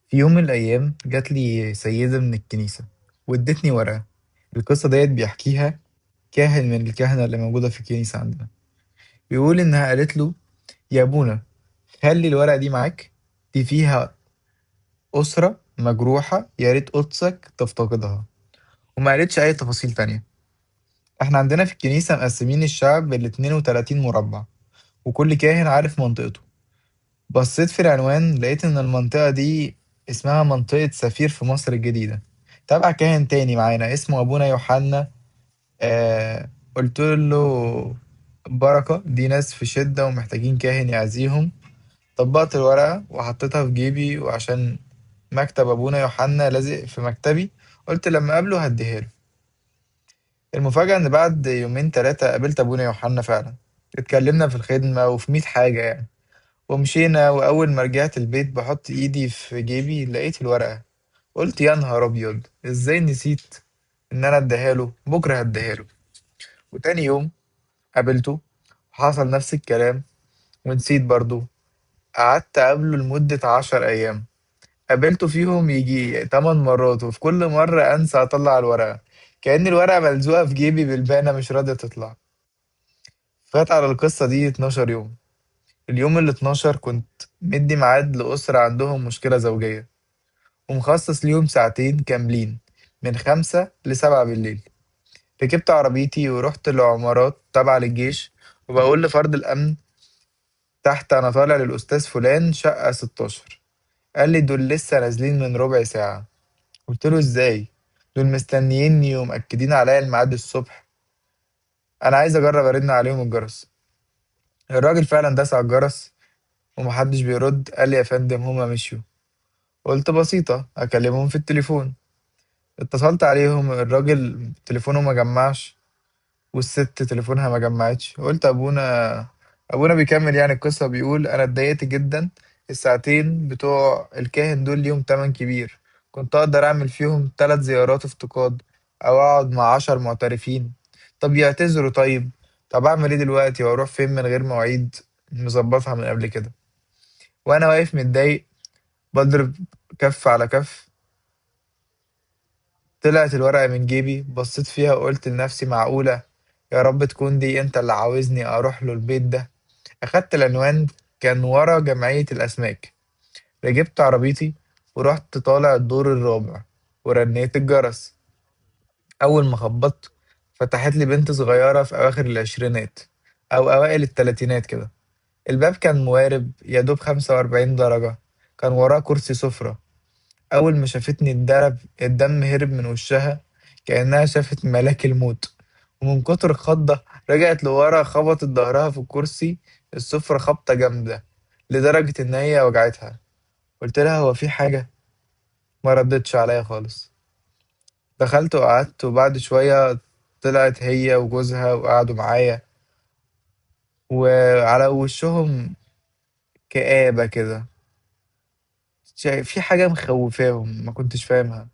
في يوم من الأيام جات لي سيدة من الكنيسة وادتني ورقة. القصة ديت بيحكيها كاهن من الكهنة اللي موجودة في الكنيسة عندنا. بيقول إنها قالت له: يا أبونا، خلي الورقة دي معاك، دي فيها أسرة مجروحة، يا ريت قدسك تفتقدها. وما قالتش أي تفاصيل تانية. إحنا عندنا في الكنيسة مقسمين الشعب ل 32 مربع، وكل كاهن عارف منطقته. بصيت في العنوان لقيت إن المنطقة دي اسمها منطقة سفير في مصر الجديدة، تبع كاهن تاني معانا اسمه أبونا يوحنا. قلت له: بركة، دي ناس في شدة ومحتاجين كاهن يعزيهم. طبقت الورقة وحطيتها في جيبي، وعشان مكتب أبونا يوحنا لازق في مكتبي، قلت لما أقابله هديها له. المفاجأة إن بعد يومين تلاتة قابلت أبونا يوحنا فعلا. اتكلمنا في الخدمة وفي 100 حاجة يعني، ومشينا. وأول ما رجعت البيت بحط إيدي في جيبي لقيت الورقة. قلت: يا نهار أبيض، إزاي نسيت إن أنا أديها له؟ بكرة هديها له. وتاني يوم قابلته، حصل نفس الكلام ونسيت برضه. قعدت أقابله لمدة 10 أيام، قابلته فيهم يجي 8 مرات، وفي كل مرة أنسى أطلع الورقة، كأن الورقة ملزوقة في جيبي بالبانة مش راضية تطلع. فات على القصة دي 12 يوم. اليوم ال 12 كنت مدي ميعاد لأسرة عندهم مشكلة زوجية، ومخصص ليهم ساعتين كاملين من 5 ل7 بالليل. ركبت عربيتي ورحت لعمارات تابعة للجيش، وبقول لفرد الأمن تحت: أنا طالع للأستاذ فلان شقة 16. قال لي: دول لسه نازلين من ربع ساعة. قلت له: إزاي؟ دول مستنييني ومأكدين عليا الميعاد الصبح. أنا عايز أجرب أرن عليهم الجرس. الراجل فعلا داس على الجرس ومحدش بيرد. قال لي: يا فندم، هما مشيوا. قلت: بسيطة، أكلمهم في التليفون. اتصلت عليهم، الراجل تليفونه ما جمعش، والست تليفونها ما جمعتش. قلت: ابونا بيكمل يعني القصة، بيقول: انا اتضايقت جدا. الساعتين بتوع الكاهن دول ليهم تمن كبير، كنت اقدر اعمل فيهم 3 زيارات افتقاد، او اقعد مع 10 معترفين. طب يعتذروا طيب. طب اعمل ايه دلوقتي واروح فين من غير مواعيد مظبطها من قبل كده؟ وانا واقف متضايق بضرب كف على كف، طلعت الورقة من جيبي، بصيت فيها وقلت لنفسي: معقولة؟ يا رب تكون دي انت اللي عاوزني اروح له البيت ده. اخدت العنوان، كان ورا جمعية الاسماك. ركبت عربيتي ورحت طالع الدور الرابع، ورنيت الجرس. اول ما خبطت فتحت لي بنت صغيرة في اواخر العشرينات او اوائل التلاتينات كده. الباب كان موارب يا دوب 45 درجة، كان وراه كرسي سفرة. أول ما شافتني الدم هرب من وشها، كأنها شافت ملاك الموت. ومن كتر الخضة رجعت لورا، خبطت ظهرها في الكرسي السفرة خبطة جامدة لدرجة إن هي وجعتها. قلت لها: هو في حاجة؟ ما ردتش عليا خالص. دخلت وقعدت، وبعد شوية طلعت هي وجوزها وقعدوا معايا، وعلى وشهم كآبة كده. في حاجة مخوفاهم ما كنتش فاهمها.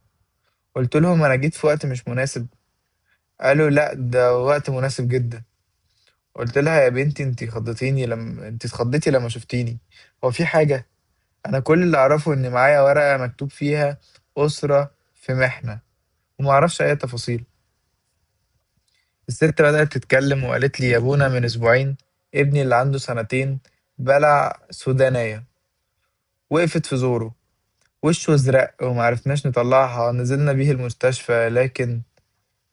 قلت لهم: أنا جيت في وقت مش مناسب؟ قالوا: لأ، ده وقت مناسب جدًا. قُلت لها: يا بنتي، أنتِ اتخضيتِ لمّا شُفتيني، هو في حاجة؟ أنا كل اللي أعرفه إن معايا ورقة مكتوب فيها أسرة في محنة، وما أعرفش أي تفاصيل. الست بدأت تتكلم وقالت لي: يا أبونا، من أسبوعين ابني اللي عنده سنتين بلع سودانية، وقفت في زوره، وشه أزرق وما عرفناش نطلعها، نزلنا بيه المستشفى، لكن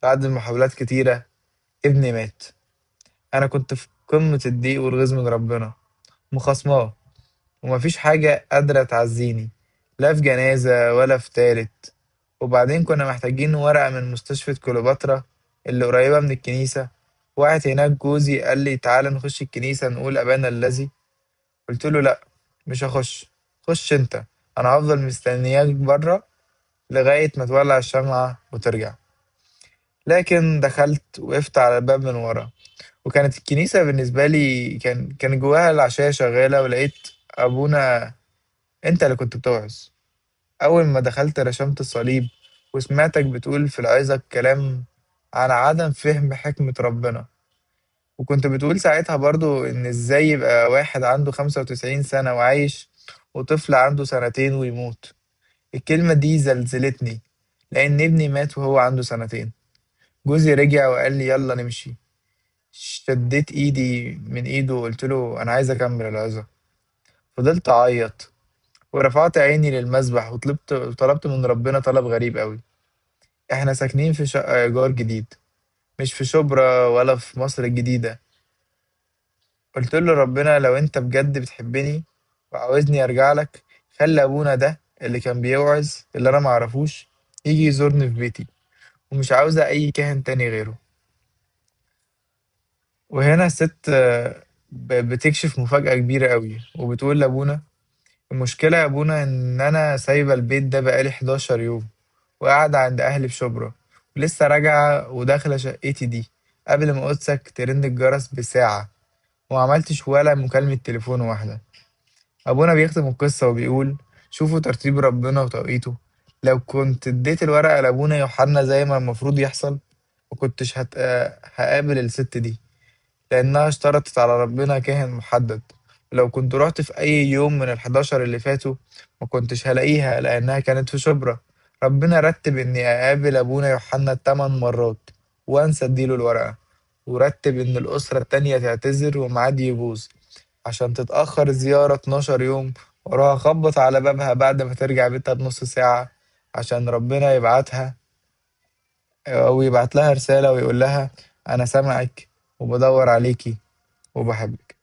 بعد محاولات كتيرة ابني مات. أنا كنت في قمة الضيق والغيظ من ربنا، مخاصماه، ومفيش حاجة قادرة تعزيني، لا في جنازة ولا في تالت. وبعدين كنا محتاجين ورقة من مستشفى كليوباترا اللي قريبة من الكنيسة. وقعت هناك جوزي قال لي: تعالى نخش الكنيسة نقول أبانا الذي. قلت له: لأ، مش هخش، خش انت، أنا هفضل مستنياك بره لغاية ما تولع الشمعة وترجع. لكن دخلت، وقفت على الباب من ورا، وكانت الكنيسة بالنسبة لي كان جواها العشاية شغالة، ولقيت أبونا: أنت اللي كنت بتوعظ. أول ما دخلت رشمت الصليب، وسمعتك بتقول في العظة كلام عن عدم فهم حكمة ربنا. وكنت بتقول ساعتها برضو إن إزاي يبقى واحد عنده 95 سنة وعايش، وطفل عنده سنتين ويموت. الكلمة دي زلزلتني، لأن ابني مات وهو عنده سنتين. جوزي رجع وقال لي يلا نمشي. شديت ايدي من ايده وقلت له انا عايز اكمل العظة. فضلت اعيط ورفعت عيني للمسبح وطلبت من ربنا طلب غريب قوي. احنا ساكنين في شقة ايجار جديد، مش في شبرا ولا في مصر الجديدة. قلت له ربنا لو انت بجد بتحبني وعاوزني ارجع لك، خلي ابونا ده اللي كان بيوعظ اللي انا معرفوش يجي يزورني في بيتي، ومش عاوزة اي كاهن تاني غيره. وهنا الست بتكشف مفاجأة كبيرة قوي وبتقول لابونا المشكلة يا ابونا ان انا سايبة البيت ده بقالي 11 يوم وقاعدة عند اهلي في شبرا، ولسه راجعة وداخلة شقتي دي قبل ما قدسك ترن الجرس بساعة، وما عملتش ولا مكالمة تليفون واحدة. أبونا بيختم القصة وبيقول شوفوا ترتيب ربنا وتوقيته. لو كنت اديت الورقة لأبونا يوحنا زي ما المفروض يحصل، مكنتش هقابل الست دي، لأنها اشترطت على ربنا كاهن محدد. ولو كنت رحت في أي يوم من ال11 اللي فاتوا، مكنتش هلاقيها لأنها كانت في شبرا. ربنا رتب إني أقابل أبونا يوحنا 8 مرات وأنسى أديله الورقة، ورتب إن الأسرة التانية تعتذر وميعاد يبوظ عشان تتأخر الزيارة 12 يوم، وأروح أخبط على بابها بعد ما ترجع بيتها بنص ساعة عشان ربنا يبعتها أو يبعت لها رسالة ويقول لها أنا سامعك وبدور عليكي وبحبك.